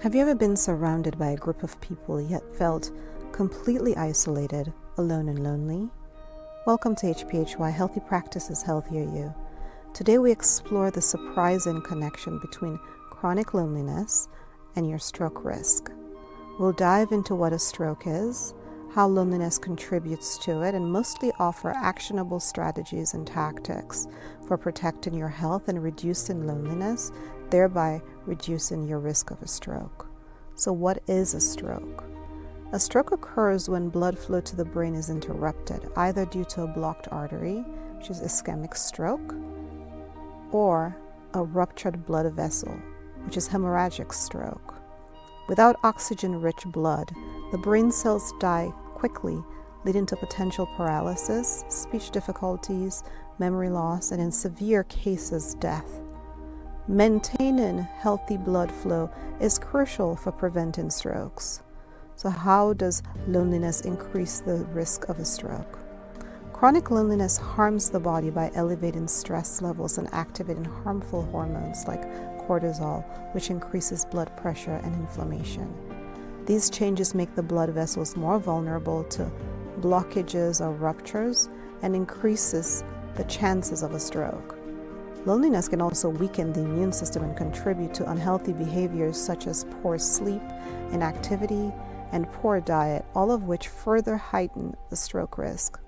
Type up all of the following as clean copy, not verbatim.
Have you ever been surrounded by a group of people yet felt completely isolated, alone and lonely? Welcome to HPHY Healthy Practices Healthier You. Today we explore the surprising connection between chronic loneliness and your stroke risk. We'll dive into what a stroke is, how loneliness contributes to it, and mostly offer actionable strategies and tactics for protecting your health and reducing loneliness, thereby reducing your risk of a stroke. So what is a stroke? A stroke occurs when blood flow to the brain is interrupted, either due to a blocked artery, which is ischemic stroke, or a ruptured blood vessel, which is hemorrhagic stroke. Without oxygen-rich blood, the brain cells die quickly, leading to potential paralysis, speech difficulties, memory loss, and in severe cases, death. Maintaining healthy blood flow is crucial for preventing strokes. So how does loneliness increase the risk of a stroke? Chronic loneliness harms the body by elevating stress levels and activating harmful hormones like cortisol, which increases blood pressure and inflammation. These changes make the blood vessels more vulnerable to blockages or ruptures and increases the chances of a stroke. Loneliness can also weaken the immune system and contribute to unhealthy behaviors such as poor sleep, inactivity, and poor diet, all of which further heighten the stroke risk.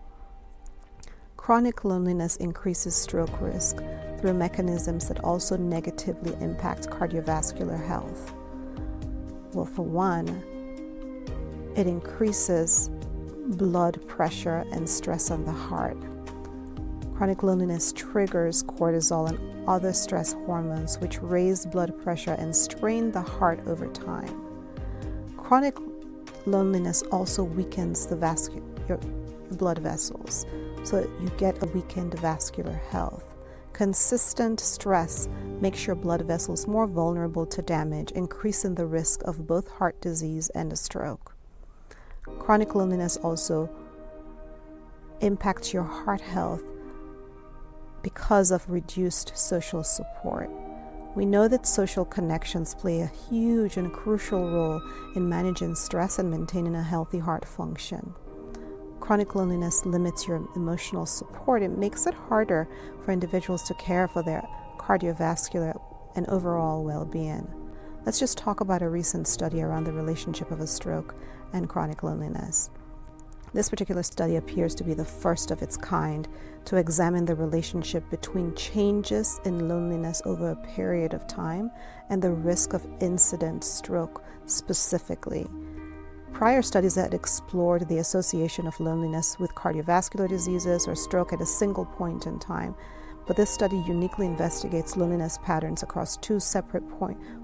Chronic loneliness increases stroke risk through mechanisms that also negatively impact cardiovascular health. Well, for one, it increases blood pressure and stress on the heart. Chronic loneliness triggers cortisol and other stress hormones, which raise blood pressure and strain the heart over time. Chronic loneliness also weakens your blood vessels, so you get a weakened vascular health. Consistent stress makes your blood vessels more vulnerable to damage, increasing the risk of both heart disease and a stroke. Chronic loneliness also impacts your heart health because of reduced social support. We know that social connections play a huge and crucial role in managing stress and maintaining a healthy heart function. Chronic loneliness limits your emotional support. It makes it harder for individuals to care for their cardiovascular and overall well-being. Let's just talk about a recent study around the relationship of a stroke and chronic loneliness. This particular study appears to be the first of its kind to examine the relationship between changes in loneliness over a period of time and the risk of incident stroke specifically. Prior studies had explored the association of loneliness with cardiovascular diseases or stroke at a single point in time, but this study uniquely investigates loneliness patterns across two separate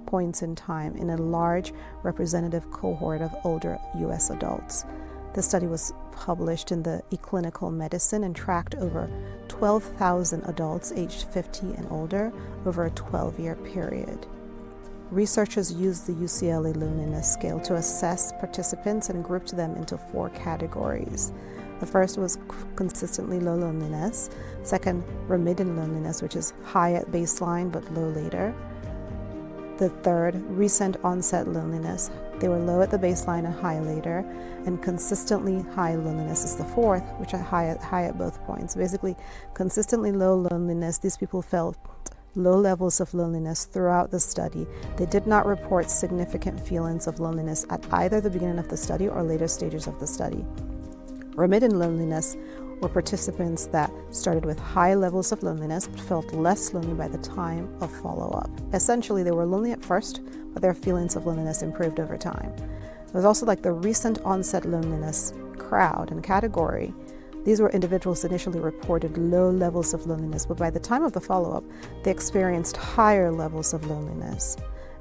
points in time in a large representative cohort of older U.S. adults. The study was published in the eClinical Medicine and tracked over 12,000 adults aged 50 and older over a 12-year period. Researchers used the UCLA Loneliness Scale to assess participants and grouped them into 4 categories. The first was consistently low loneliness. Second, remitting loneliness, which is high at baseline but low later. The third, recent onset loneliness. They were low at the baseline and high later. And consistently high loneliness is the fourth, which are high at both points. Basically, consistently low loneliness, these people felt low levels of loneliness throughout the study. They did not report significant feelings of loneliness at either the beginning of the study or later stages of the study. Remitting loneliness were participants that started with high levels of loneliness but felt less lonely by the time of follow-up. Essentially, they were lonely at first, but their feelings of loneliness improved over time. There was also like the recent onset loneliness crowd and category. These were individuals that initially reported low levels of loneliness, but by the time of the follow-up, they experienced higher levels of loneliness.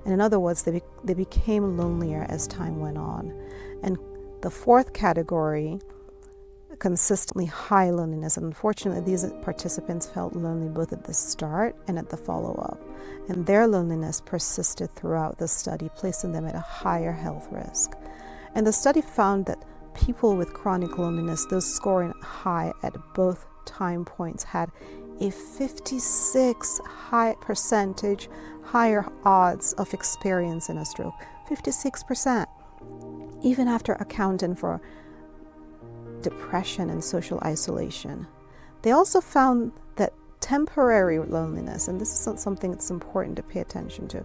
And in other words, they became lonelier as time went on. And the fourth category, consistently high loneliness. And unfortunately, these participants felt lonely both at the start and at the follow-up. And their loneliness persisted throughout the study, placing them at a higher health risk. And the study found that people with chronic loneliness, those scoring high at both time points, had a 56% higher odds of experiencing a stroke. 56%, even after accounting for depression and social isolation. They also found that temporary loneliness, and this is something that's important to pay attention to,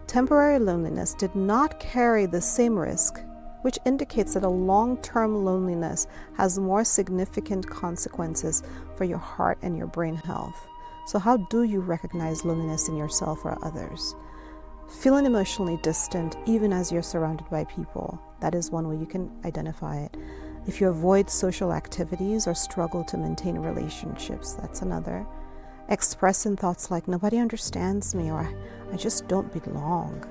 temporary loneliness did not carry the same risk, which indicates that a long-term loneliness has more significant consequences for your heart and your brain health. So how do you recognize loneliness in yourself or others? Feeling emotionally distant even as you're surrounded by people, that is one way you can identify it. If you avoid social activities or struggle to maintain relationships, that's another. Expressing thoughts like nobody understands me or I just don't belong.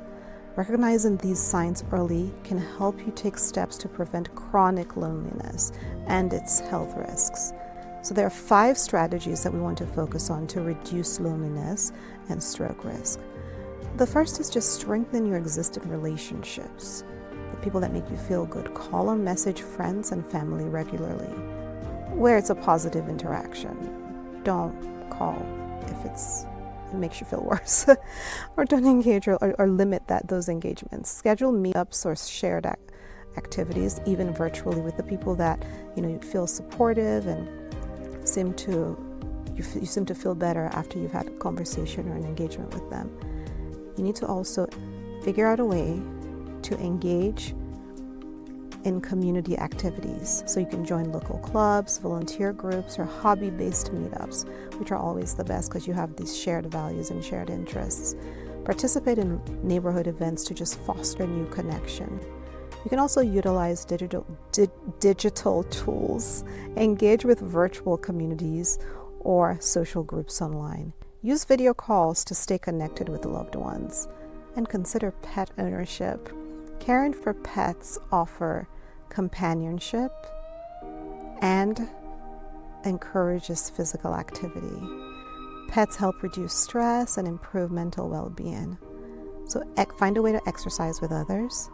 Recognizing these signs early can help you take steps to prevent chronic loneliness and its health risks. So there are 5 strategies that we want to focus on to reduce loneliness and stroke risk. The first is just strengthen your existing relationships, the people that make you feel good. Call or message friends and family regularly, where it's a positive interaction. Don't call if it makes you feel worse, or don't engage or limit those engagements. Schedule meetups or shared activities, even virtually, with the people that you feel supportive and you seem to feel better after you've had a conversation or an engagement with them. You need to also figure out a way to engage in community activities. So you can join local clubs, volunteer groups, or hobby-based meetups, which are always the best because you have these shared values and shared interests. Participate in neighborhood events to just foster new connection. You can also utilize digital tools, engage with virtual communities or social groups online. Use video calls to stay connected with loved ones, and consider pet ownership. Caring for pets offer companionship and encourages physical activity. Pets help reduce stress and improve mental well-being. So find a way to exercise with others.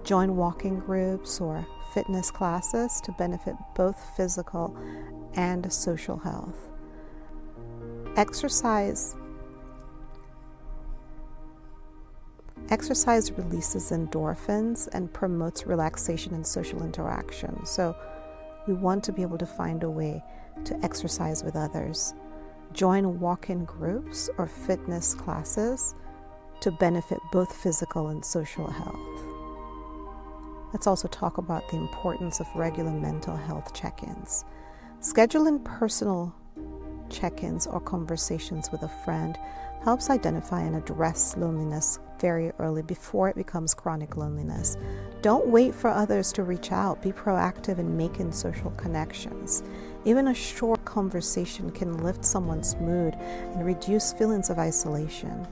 Join walking groups or fitness classes to benefit both physical and social health. Exercise releases endorphins and promotes relaxation and social interaction. So we want to be able to find a way to exercise with others. Join walk-in groups or fitness classes to benefit both physical and social health. Let's also talk about the importance of regular mental health check-ins. Scheduling personal check-ins or conversations with a friend helps identify and address loneliness very early before it becomes chronic loneliness. Don't wait for others to reach out. Be proactive in making social connections. Even a short conversation can lift someone's mood and reduce feelings of isolation.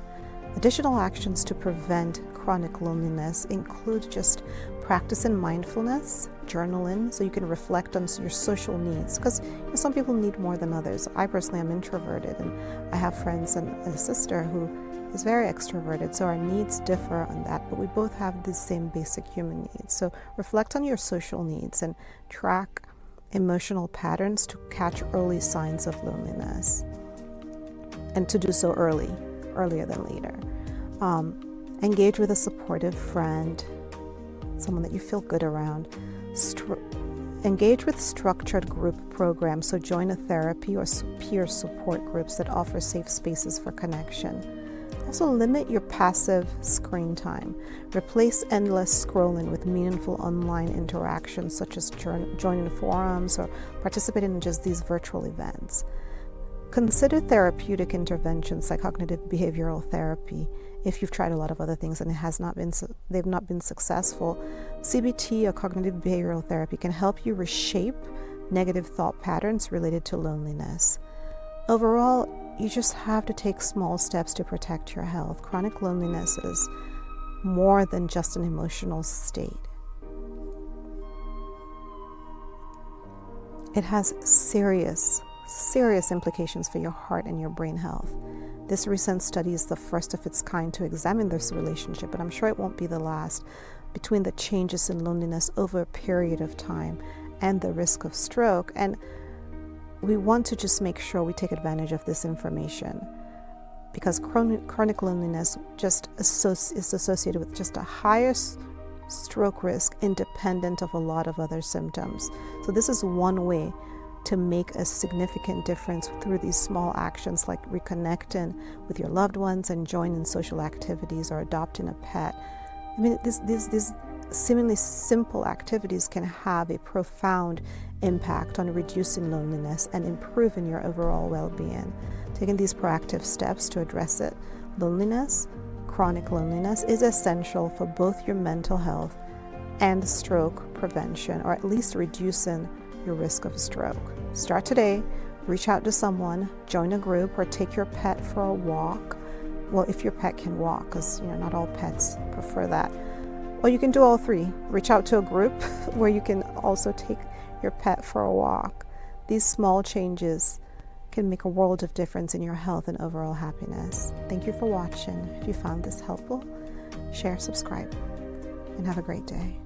Additional actions to prevent chronic loneliness include just practicing mindfulness, journaling, so you can reflect on your social needs, because some people need more than others. I personally am introverted, and I have friends and a sister who is very extroverted, so our needs differ on that, but we both have the same basic human needs. So reflect on your social needs and track emotional patterns to catch early signs of loneliness, and to do so earlier than later. Engage with a supportive friend, someone that you feel good around. Engage with structured group programs, so join a therapy or peer support groups that offer safe spaces for connection. Also, limit your passive screen time. Replace endless scrolling with meaningful online interactions, such as joining forums or participating in just these virtual events. Consider therapeutic interventions like cognitive behavioral therapy. If you've tried a lot of other things and they've not been successful, CBT or cognitive behavioral therapy can help you reshape negative thought patterns related to loneliness. Overall, you just have to take small steps to protect your health. Chronic loneliness is more than just an emotional state. It has serious implications for your heart and your brain health. This recent study is the first of its kind to examine this relationship, but I'm sure it won't be the last, between the changes in loneliness over a period of time and the risk of stroke. And we want to just make sure we take advantage of this information, because chronic loneliness just is associated with just a higher stroke risk, independent of a lot of other symptoms. So this is one way to make a significant difference through these small actions, like reconnecting with your loved ones and joining social activities or adopting a pet. I mean, these seemingly simple activities can have a profound impact on reducing loneliness and improving your overall well-being. Taking these proactive steps to address it, chronic loneliness, is essential for both your mental health and stroke prevention, or at least reducing your risk of stroke. Start today. Reach out to someone, join a group, or take your pet for a walk. Well, if your pet can walk, because not all pets prefer that. Or you can do all three. Reach out to a group where you can also take your pet for a walk. These small changes can make a world of difference in your health and overall happiness. Thank you for watching. If you found this helpful, share, subscribe, and have a great day.